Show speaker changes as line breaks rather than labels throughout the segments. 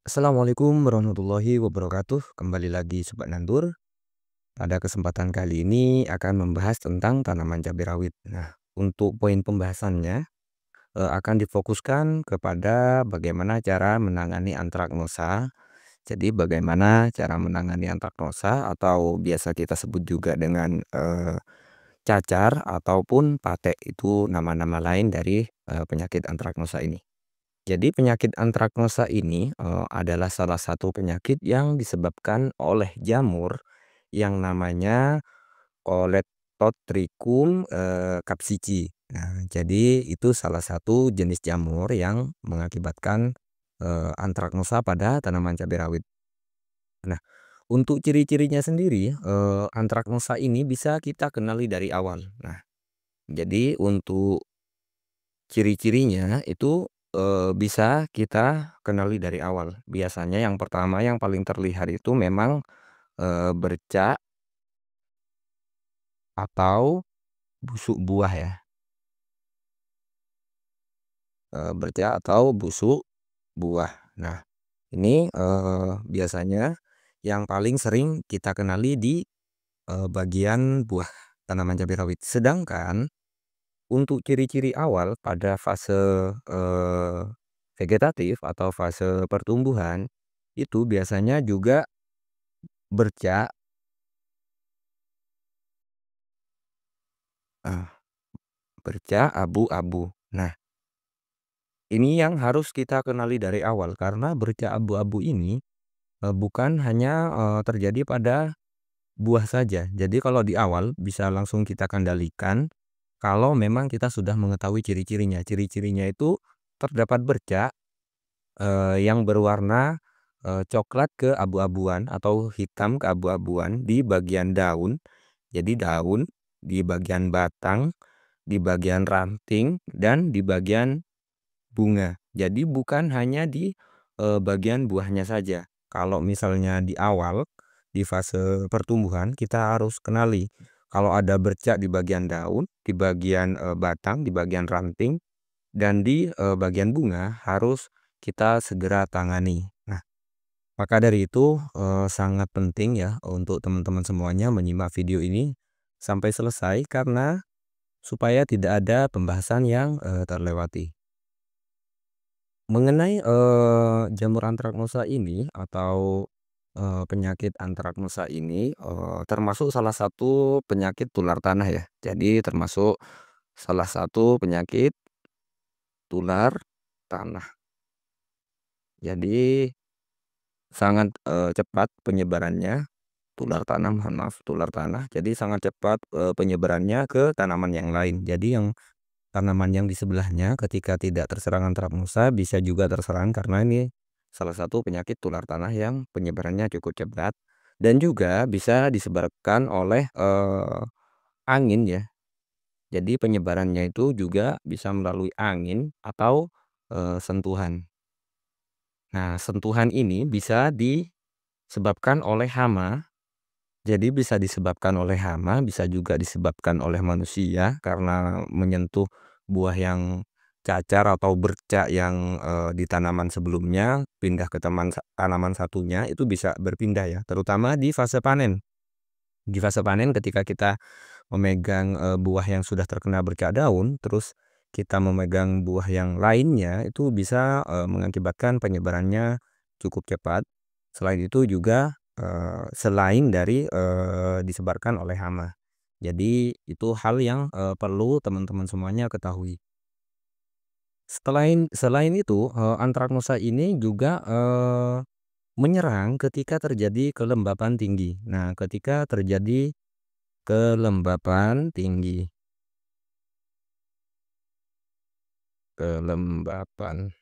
Assalamualaikum warahmatullahi wabarakatuh. Kembali lagi Sobat Nandur. Pada kesempatan kali ini akan membahas tentang tanaman cabai rawit. Nah, untuk poin pembahasannya akan difokuskan kepada bagaimana cara menangani antraknosa. Jadi bagaimana cara menangani antraknosa atau biasa kita sebut juga dengan cacar ataupun patek. Itu nama-nama lain dari penyakit antraknosa ini. Jadi penyakit antraknosa ini adalah salah satu penyakit yang disebabkan oleh jamur yang namanya Coledotrichum capsici. Nah, jadi itu salah satu jenis jamur yang mengakibatkan antraknosa pada tanaman cabai rawit. Nah, untuk ciri-cirinya sendiri, antraknosa ini bisa kita kenali dari awal. Nah, jadi untuk ciri-cirinya itu bisa kita kenali dari awal. Biasanya yang pertama yang paling terlihat itu memang bercak atau busuk buah ya. Bercak atau busuk buah. Nah, ini biasanya yang paling sering kita kenali di bagian buah tanaman cabai rawit. Sedangkan untuk ciri-ciri awal pada fase vegetatif atau fase pertumbuhan itu biasanya juga bercak ah, bercak abu-abu. Nah, ini yang harus kita kenali dari awal karena bercak abu-abu ini bukan hanya terjadi pada buah saja. Jadi kalau di awal bisa langsung kita kendalikan kalau memang kita sudah mengetahui ciri-cirinya. Ciri-cirinya itu terdapat bercak yang berwarna coklat keabu-abuan atau hitam keabu-abuan di bagian daun. Jadi daun, di bagian batang, di bagian ranting, dan di bagian bunga. Jadi bukan hanya di bagian buahnya saja. Kalau misalnya di awal, di fase pertumbuhan, kita harus kenali. Kalau ada bercak di bagian daun, di bagian batang, di bagian ranting, dan di bagian bunga harus kita segera tangani. Nah, maka dari itu sangat penting ya untuk teman-teman semuanya menyimak video ini sampai selesai karena supaya tidak ada pembahasan yang terlewati. Mengenai jamur antraknosa ini atau penyakit antraknosa ini termasuk salah satu penyakit tular tanah ya. Jadi termasuk salah satu penyakit tular tanah. Jadi sangat cepat penyebarannya. Tular tanah, mohon maaf, tular tanah. Jadi sangat cepat penyebarannya ke tanaman yang lain. Jadi yang tanaman yang di sebelahnya ketika tidak terserang antraknosa bisa juga terserang karena ini salah satu penyakit tular tanah yang penyebarannya cukup cepat dan juga bisa disebarkan oleh angin ya. Jadi penyebarannya itu juga bisa melalui angin atau sentuhan. Nah, sentuhan ini bisa disebabkan oleh hama. Jadi bisa disebabkan oleh hama, bisa juga disebabkan oleh manusia karena menyentuh buah yang cacar atau bercak yang di tanaman sebelumnya pindah ke tanaman satunya itu bisa berpindah ya, terutama di fase panen. Di fase panen ketika kita memegang buah yang sudah terkena bercak daun, terus kita memegang buah yang lainnya itu bisa mengakibatkan penyebarannya cukup cepat. Selain itu juga selain dari disebarkan oleh hama. Jadi itu hal yang perlu teman-teman semuanya ketahui. Selain itu antraknosa ini juga menyerang ketika terjadi kelembapan tinggi. Nah, ketika terjadi kelembapan tinggi. Kelembapan.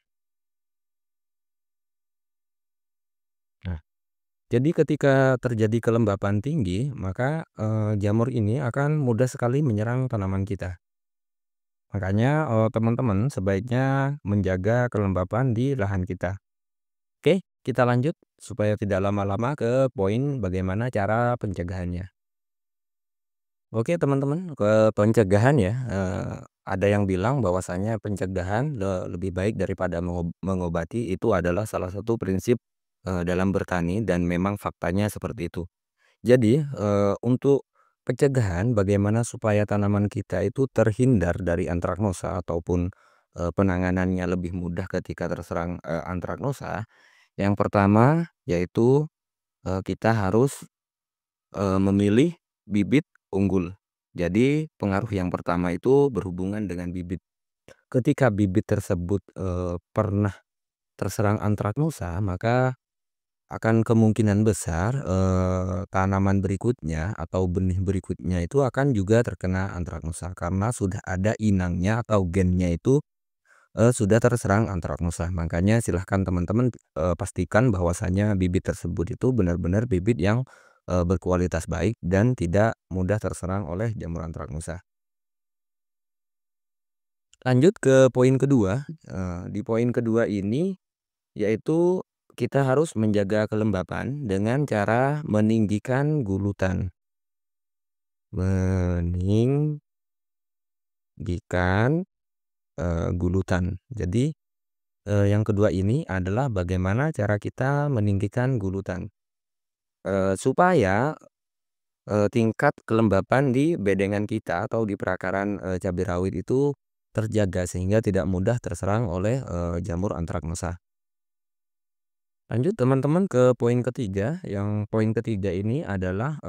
Nah, jadi ketika terjadi kelembapan tinggi, maka jamur ini akan mudah sekali menyerang tanaman kita. Makanya teman-teman sebaiknya menjaga kelembapan di lahan kita. Oke, kita lanjut supaya tidak lama-lama ke poin bagaimana cara pencegahannya. Oke teman-teman, ke pencegahan ya, ada yang bilang bahwasanya pencegahan lebih baik daripada mengobati, itu adalah salah satu prinsip dalam bertani dan memang faktanya seperti itu. Jadi, untuk pencegahan bagaimana supaya tanaman kita itu terhindar dari antraknosa ataupun, penanganannya lebih mudah ketika terserang, antraknosa, yang pertama yaitu, kita harus, memilih bibit unggul. Jadi pengaruh yang pertama itu berhubungan dengan bibit. Ketika bibit tersebut, pernah terserang antraknosa, maka akan kemungkinan besar, tanaman berikutnya atau benih berikutnya itu akan juga terkena antraknosa karena sudah ada inangnya atau gennya itu, sudah terserang antraknosa. Makanya silahkan teman-teman, pastikan bahwasanya bibit tersebut itu benar-benar bibit yang, berkualitas baik dan tidak mudah terserang oleh jamur antraknosa. Lanjut ke poin kedua, di poin kedua ini yaitu kita harus menjaga kelembapan dengan cara meninggikan gulutan. Meninggikan, gulutan. Jadi, yang kedua ini adalah bagaimana cara kita meninggikan gulutan, supaya, tingkat kelembapan di bedengan kita atau di perakaran, cabai rawit itu terjaga sehingga tidak mudah terserang oleh, jamur antraknosa. Lanjut teman-teman ke poin ketiga, yang poin ketiga ini adalah,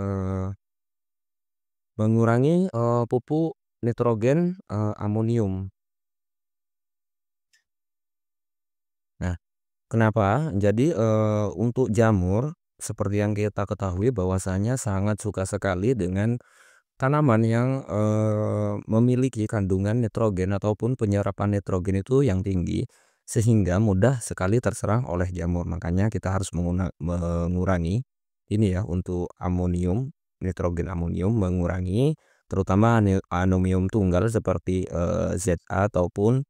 mengurangi, pupuk nitrogen, amonium. Nah, kenapa? Jadi, untuk jamur seperti yang kita ketahui bahwasanya sangat suka sekali dengan tanaman yang, memiliki kandungan nitrogen ataupun penyerapan nitrogen itu yang tinggi, sehingga mudah sekali terserang oleh jamur. Makanya kita harus mengurangi ini ya, untuk amonium, nitrogen amonium, mengurangi terutama anomium tunggal seperti, ZA ataupun,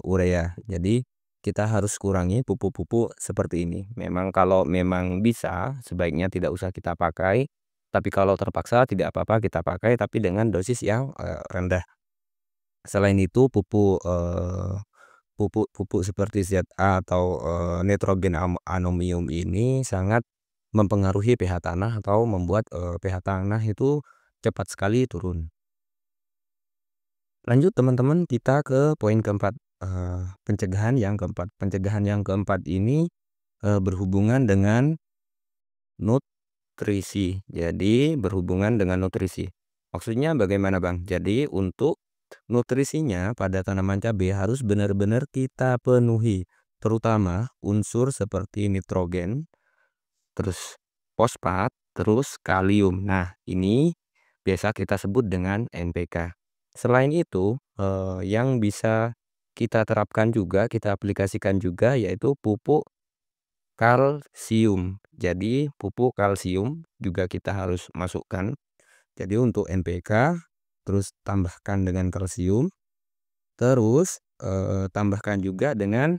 urea. Jadi kita harus kurangi pupuk-pupuk seperti ini. Memang kalau memang bisa sebaiknya tidak usah kita pakai, tapi kalau terpaksa tidak apa-apa kita pakai, tapi dengan dosis yang, rendah. Selain itu pupuk seperti ZA atau, nitrogen anomium ini sangat mempengaruhi pH tanah atau membuat, pH tanah itu cepat sekali turun. Lanjut teman-teman kita ke poin keempat, pencegahan yang keempat. Pencegahan yang keempat ini, berhubungan dengan nutrisi. Jadi berhubungan dengan nutrisi. Maksudnya bagaimana Bang? Jadi untuk nutrisinya pada tanaman cabai harus benar-benar kita penuhi, terutama unsur seperti nitrogen, terus fosfat, terus kalium. Nah, ini biasa kita sebut dengan NPK. Selain itu, yang bisa kita terapkan juga, kita aplikasikan juga yaitu pupuk kalsium. Jadi pupuk kalsium juga kita harus masukkan. Jadi untuk NPK, terus tambahkan dengan kalsium, terus, tambahkan juga dengan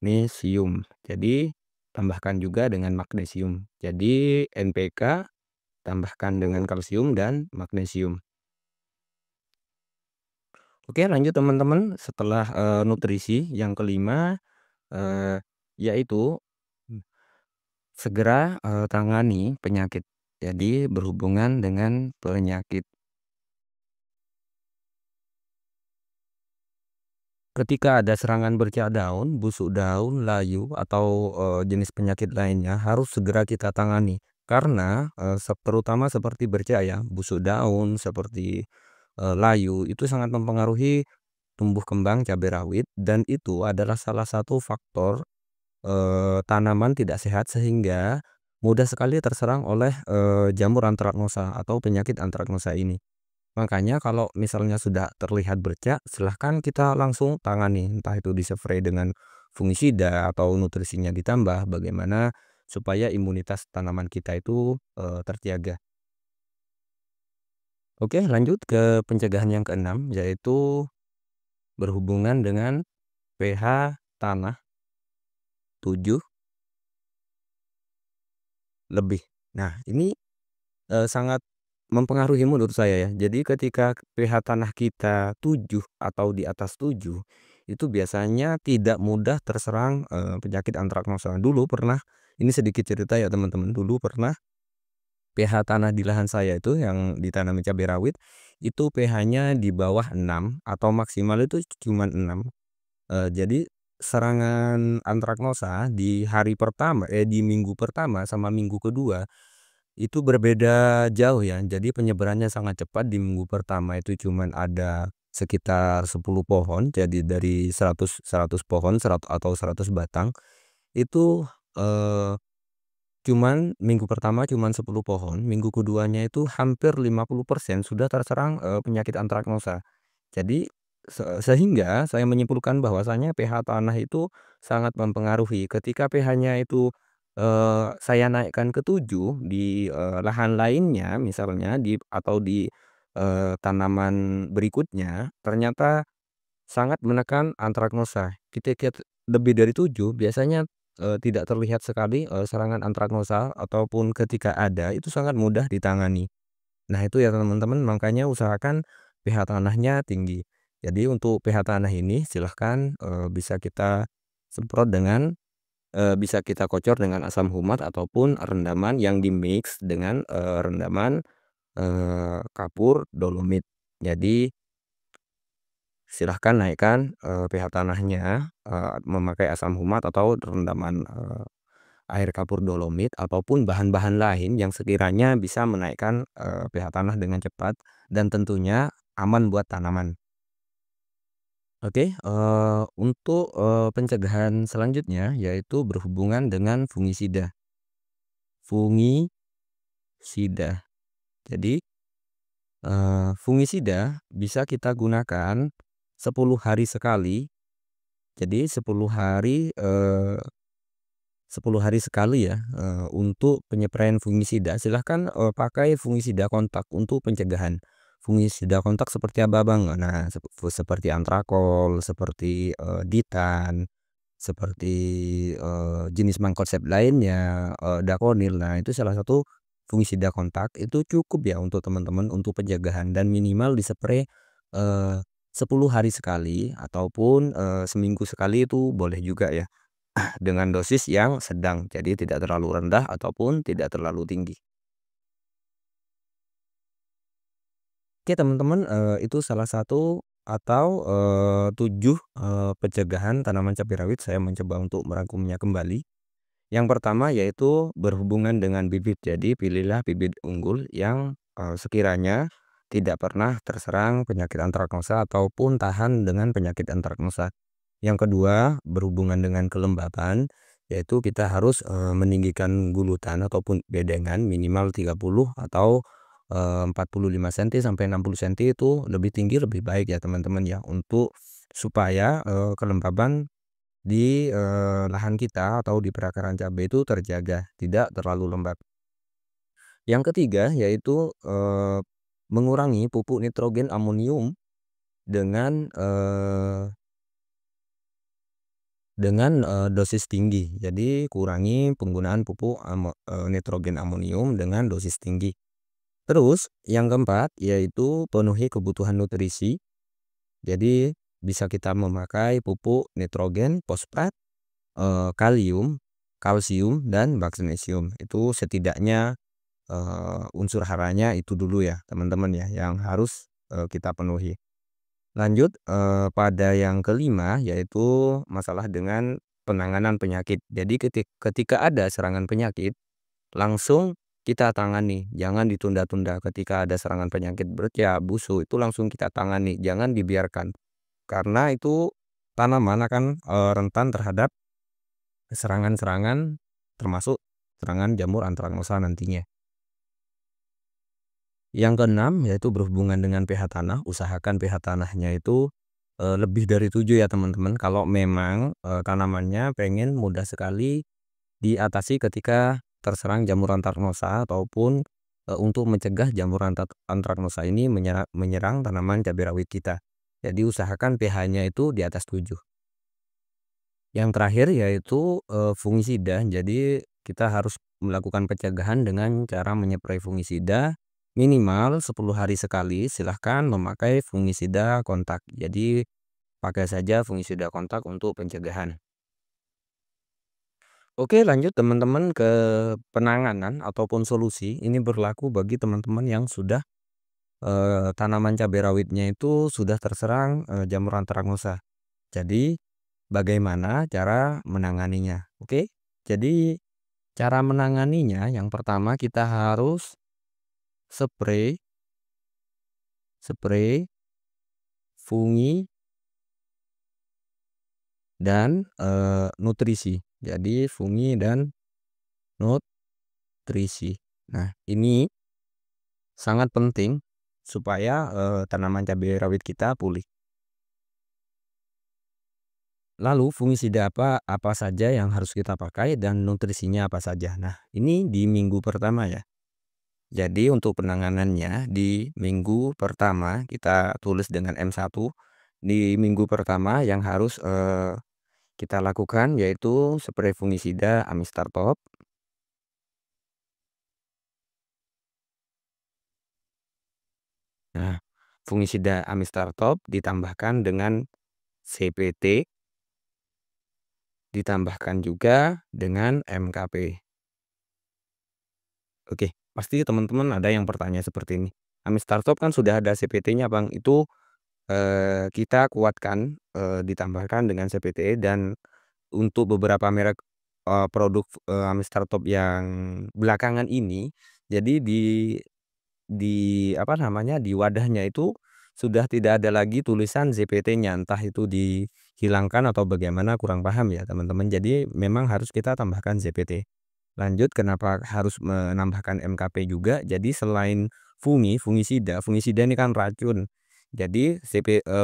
magnesium. Jadi tambahkan juga dengan magnesium. Jadi NPK tambahkan dengan kalsium dan magnesium. Oke lanjut teman-teman, setelah, nutrisi yang kelima, yaitu segera, tangani penyakit. Jadi berhubungan dengan penyakit. Ketika ada serangan bercak daun, busuk daun, layu, atau, jenis penyakit lainnya harus segera kita tangani. Karena, terutama seperti bercak ya, busuk daun, seperti, layu, itu sangat mempengaruhi tumbuh kembang cabai rawit dan itu adalah salah satu faktor, tanaman tidak sehat sehingga mudah sekali terserang oleh, jamur antraknosa atau penyakit antraknosa ini. Makanya kalau misalnya sudah terlihat bercak, silahkan kita langsung tangani, entah itu dispray dengan fungisida atau nutrisinya ditambah, bagaimana supaya imunitas tanaman kita itu, terjaga. Oke, lanjut ke pencegahan yang keenam, yaitu berhubungan dengan pH tanah 7 lebih. Nah, ini, sangat mempengaruhi menurut saya ya. Jadi ketika pH tanah kita 7 atau di atas 7 itu biasanya tidak mudah terserang, penyakit antraknosa. Dulu pernah, ini sedikit cerita ya teman-teman, dulu pernah pH tanah di lahan saya itu yang ditanami cabai rawit, itu pH-nya di bawah 6 atau maksimal itu cuman 6. Jadi serangan antraknosa di hari pertama di minggu pertama sama minggu kedua itu berbeda jauh ya. Jadi penyebarannya sangat cepat. Di minggu pertama itu cuman ada sekitar 10 pohon, jadi dari 100 pohon, atau 100 batang, itu, eee, cuman minggu pertama cuman 10 pohon, minggu keduanya itu hampir 50% sudah terserang, penyakit antraknosa. Jadi sehingga saya menyimpulkan bahwasanya pH tanah itu sangat mempengaruhi. Ketika pH-nya itu, saya naikkan ke 7 di, lahan lainnya misalnya atau di, tanaman berikutnya, ternyata sangat menekan antraknosa. Ketika lebih dari 7 biasanya, tidak terlihat sekali, serangan antraknosa, ataupun ketika ada itu sangat mudah ditangani. Nah itu ya teman-teman, makanya usahakan pH tanahnya tinggi. Jadi untuk pH tanah ini silahkan, bisa kita semprot dengan, bisa kita kocor dengan asam humat ataupun rendaman yang di-mix dengan, rendaman, kapur dolomit. Jadi silahkan naikkan, pH tanahnya, memakai asam humat atau rendaman, air kapur dolomit ataupun bahan-bahan lain yang sekiranya bisa menaikkan, pH tanah dengan cepat dan tentunya aman buat tanaman. Oke, untuk, pencegahan selanjutnya yaitu berhubungan dengan fungisida. Fungisida. Jadi, fungisida bisa kita gunakan 10 hari sekali. Jadi 10 hari sekali ya, untuk penyempraian fungisida. Silahkan, pakai fungisida kontak untuk pencegahan. Fungisida kontak seperti apa Bang? Nah, seperti antrakol, seperti, ditan, seperti, jenis mangkosep lainnya, dakonil. Nah, itu salah satu fungisida kontak, itu cukup ya untuk teman-teman untuk pencegahan dan minimal dispray, 10 hari sekali ataupun, seminggu sekali itu boleh juga ya. Dengan dosis yang sedang, jadi tidak terlalu rendah ataupun tidak terlalu tinggi. Oke teman-teman, itu salah satu atau, 7, pencegahan tanaman cabai rawit. Saya mencoba untuk merangkumnya kembali. Yang pertama yaitu berhubungan dengan bibit. Jadi pilihlah bibit unggul yang, sekiranya tidak pernah terserang penyakit antraknosa ataupun tahan dengan penyakit antraknosa. Yang kedua, berhubungan dengan kelembapan, yaitu kita harus, meninggikan gulutan ataupun bedengan minimal 30 atau, 45 cm sampai 60 cm, itu lebih tinggi lebih baik ya teman-teman ya, untuk supaya, kelembaban di, lahan kita atau di perakaran cabai itu terjaga, tidak terlalu lembab. Yang ketiga yaitu, mengurangi pupuk nitrogen amonium dengan, dosis tinggi. Jadi kurangi penggunaan pupuk nitrogen amonium dengan dosis tinggi. Terus yang keempat yaitu penuhi kebutuhan nutrisi. Jadi bisa kita memakai pupuk nitrogen, fosfat, kalium, kalsium, dan magnesium. Itu setidaknya, unsur haranya itu dulu ya teman-teman ya yang harus, kita penuhi. Lanjut, pada yang kelima yaitu masalah dengan penanganan penyakit. Jadi ketika ada serangan penyakit, langsung kita tangani, jangan ditunda-tunda. Ketika ada serangan penyakit bercak, busuk, itu langsung kita tangani, jangan dibiarkan. Karena itu tanaman akan, rentan terhadap serangan-serangan, termasuk serangan jamur antraknosa nantinya. Yang keenam yaitu berhubungan dengan pH tanah. Usahakan pH tanahnya itu, lebih dari 7 ya teman-teman. Kalau memang, tanamannya pengen mudah sekali diatasi ketika terserang jamur antraknosa ataupun, untuk mencegah jamur antraknosa ini menyerang tanaman cabai rawit kita. Jadi usahakan pH-nya itu di atas 7. Yang terakhir yaitu, fungisida. Jadi kita harus melakukan pencegahan dengan cara menyemprot fungisida minimal 10 hari sekali. Silahkan memakai fungisida kontak. Jadi pakai saja fungisida kontak untuk pencegahan. Oke, lanjut teman-teman ke penanganan ataupun solusi. Ini berlaku bagi teman-teman yang sudah tanaman cabai rawitnya itu sudah terserang jamur antraks. Jadi bagaimana cara menanganinya? Oke. Jadi cara menanganinya yang pertama kita harus spray spray fungi dan nutrisi. Jadi fungi dan nutrisi. Nah, ini sangat penting supaya tanaman cabai rawit kita pulih. Lalu fungisida apa apa saja yang harus kita pakai dan nutrisinya apa saja. Nah, ini di minggu pertama ya. Jadi untuk penanganannya di minggu pertama kita tulis dengan M1. Di minggu pertama yang harus kita lakukan yaitu spray fungisida Amistar Top. Nah, fungisida Amistar Top ditambahkan dengan CPT, ditambahkan juga dengan MKP. Oke, pasti teman-teman ada yang bertanya seperti ini. Amistar Top kan sudah ada CPT-nya, Bang. Itu kita kuatkan ditambahkan dengan CPT dan untuk beberapa merek produk Amistar Top yang belakangan ini, jadi di apa namanya, di wadahnya itu sudah tidak ada lagi tulisan ZPT-nya, entah itu dihilangkan atau bagaimana kurang paham ya teman-teman. Jadi memang harus kita tambahkan ZPT. Lanjut kenapa harus menambahkan MKP juga, jadi selain fungisida ini kan racun. Jadi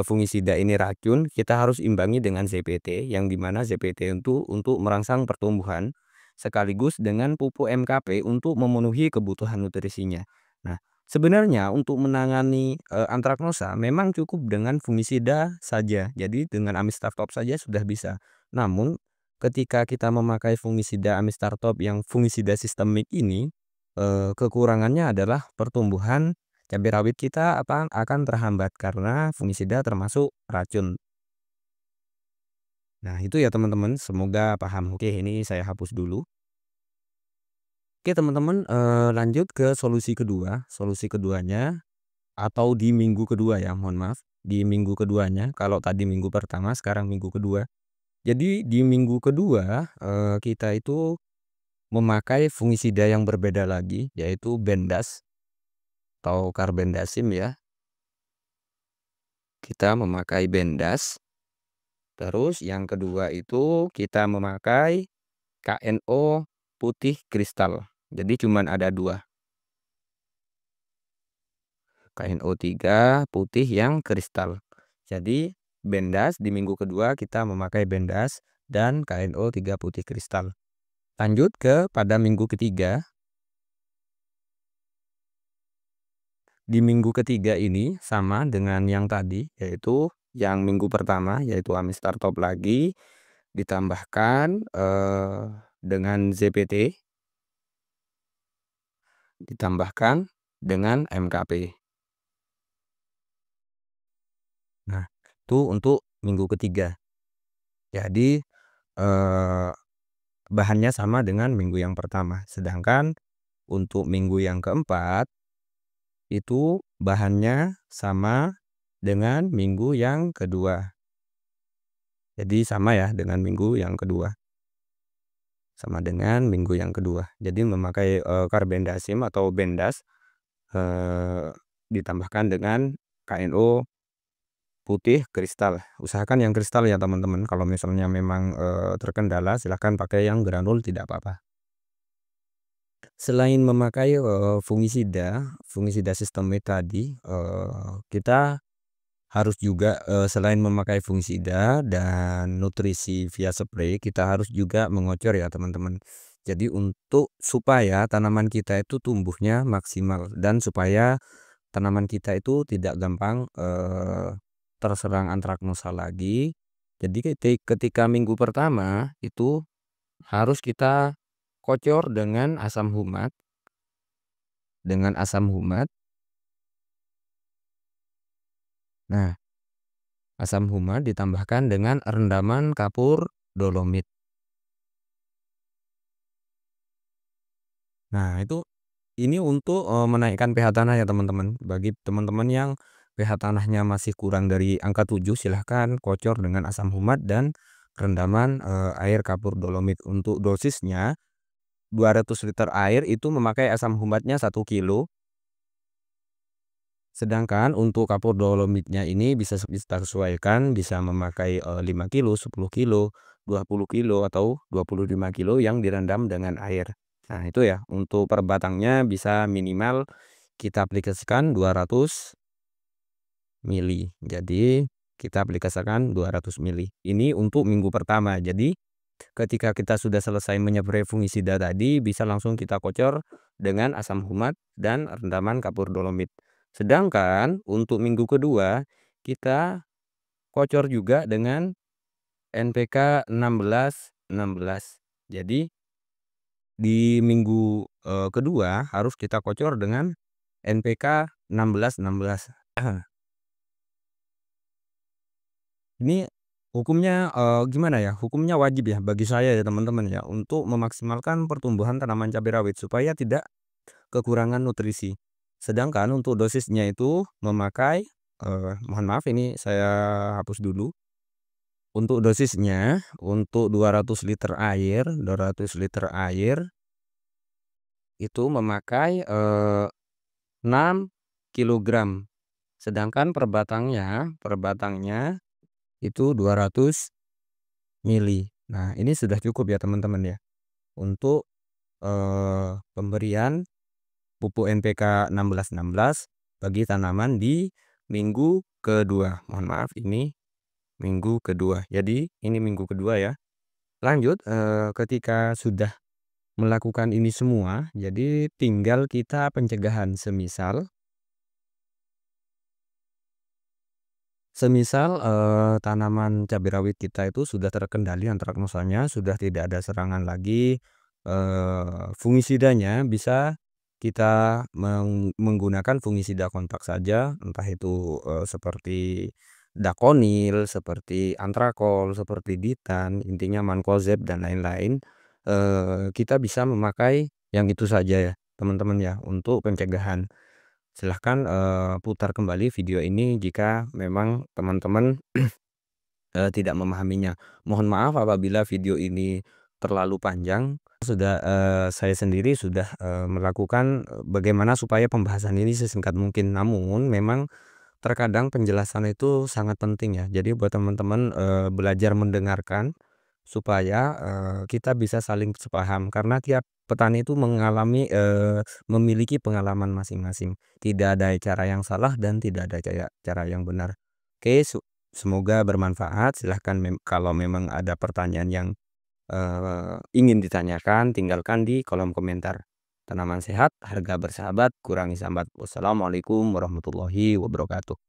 fungisida ini racun, kita harus imbangi dengan ZPT, yang dimana ZPT untuk merangsang pertumbuhan, sekaligus dengan pupuk MKP untuk memenuhi kebutuhan nutrisinya. Nah, sebenarnya untuk menangani antraknosa memang cukup dengan fungisida saja, jadi dengan Amistar Top saja sudah bisa. Namun ketika kita memakai fungisida Amistar Top yang fungisida sistemik ini, kekurangannya adalah pertumbuhan cabai rawit kita akan terhambat karena fungisida termasuk racun. Nah, itu ya teman-teman, semoga paham. Oke, ini saya hapus dulu. Oke teman-teman, lanjut ke solusi kedua. Solusi keduanya atau di minggu kedua ya, mohon maaf. Di minggu keduanya, kalau tadi minggu pertama, sekarang minggu kedua. Jadi di minggu kedua, kita itu memakai fungisida yang berbeda lagi, yaitu Bendas atau Karbendasim ya. Kita memakai Bendas. Terus yang kedua itu kita memakai KNO putih kristal. Jadi cuman ada 2. KNO3 putih yang kristal. Jadi Bendas di minggu kedua kita memakai Bendas dan KNO3 putih kristal. Lanjut ke pada minggu ketiga. Di minggu ketiga ini sama dengan yang tadi, yaitu yang minggu pertama yaitu Amistar Top lagi ditambahkan dengan ZPT, ditambahkan dengan MKP. Nah, itu untuk minggu ketiga. Jadi bahannya sama dengan minggu yang pertama. Sedangkan untuk minggu yang keempat itu bahannya sama dengan minggu yang kedua. Jadi sama ya dengan minggu yang kedua. Sama dengan minggu yang kedua. Jadi memakai Karbendasim atau Bendas ditambahkan dengan KNO putih kristal. Usahakan yang kristal ya teman-teman. Kalau misalnya memang terkendala silahkan pakai yang granul, tidak apa-apa. Selain memakai fungisida sistemik tadi, kita harus juga selain memakai fungisida dan nutrisi via spray, kita harus juga mengocor ya teman-teman. Jadi untuk supaya tanaman kita itu tumbuhnya maksimal dan supaya tanaman kita itu tidak gampang terserang antraknosa lagi. Jadi ketika minggu pertama itu harus kita kocor dengan asam humat. Dengan asam humat. Nah, Asam humat ditambahkan dengan rendaman kapur dolomit. Nah, ini untuk, menaikkan pH tanah ya teman-teman. Bagi teman-teman yang pH tanahnya masih kurang dari angka 7, silahkan kocor dengan asam humat dan rendaman, air kapur dolomit. Untuk dosisnya 200 liter air itu memakai asam humatnya 1 kilo. Sedangkan untuk kapur dolomitnya ini bisa kita sesuaikan, bisa memakai 5 kilo, 10 kilo, 20 kilo, atau 25 kilo yang direndam dengan air. Nah, itu ya, untuk per batangnya bisa minimal kita aplikasikan 200 mili. Jadi, kita aplikasikan 200 mili. Ini untuk minggu pertama. Jadi, ketika kita sudah selesai menyspray fungisida tadi, bisa langsung kita kocor dengan asam humat dan rendaman kapur dolomit. Sedangkan untuk minggu kedua, kita kocor juga dengan NPK 16-16. Jadi di minggu kedua harus kita kocor dengan NPK 16-16. Ini hukumnya, gimana ya, hukumnya wajib ya bagi saya ya teman-teman ya, untuk memaksimalkan pertumbuhan tanaman cabai rawit supaya tidak kekurangan nutrisi. Sedangkan untuk dosisnya itu memakai, mohon maaf ini saya hapus dulu. Untuk dosisnya, untuk 200 liter air itu memakai, 6 kilogram. Sedangkan per batangnya itu 200 mili. Nah, ini sudah cukup ya teman-teman ya, untuk, pemberian pupuk NPK 16-16 bagi tanaman di minggu kedua. Mohon maaf ini minggu kedua. Jadi ini minggu kedua ya. Lanjut, ketika sudah melakukan ini semua, jadi tinggal kita pencegahan. Semisal, tanaman cabai rawit kita itu sudah terkendali antraknosanya, sudah tidak ada serangan lagi, fungisidanya bisa kita menggunakan fungisida kontak saja, entah itu, seperti Dakonil, seperti Antrakol, seperti Ditan, intinya Mancozeb dan lain-lain. Kita bisa memakai yang itu saja ya, teman-teman ya, untuk pencegahan. Silahkan, putar kembali video ini jika memang teman-teman tidak memahaminya. Mohon maaf apabila video ini terlalu panjang. Saya sendiri sudah, melakukan, bagaimana supaya pembahasan ini sesingkat mungkin. Namun memang terkadang penjelasan itu sangat penting ya. Jadi buat teman-teman, belajar mendengarkan supaya, kita bisa saling sepaham. Karena tiap petani itu memiliki pengalaman masing-masing. Tidak ada cara yang salah dan tidak ada cara yang benar. Oke, semoga bermanfaat. Silahkan kalau memang ada pertanyaan yang, ingin ditanyakan, tinggalkan di kolom komentar. Tanaman sehat, harga bersahabat, kurangi sambat. Wassalamualaikum warahmatullahi wabarakatuh.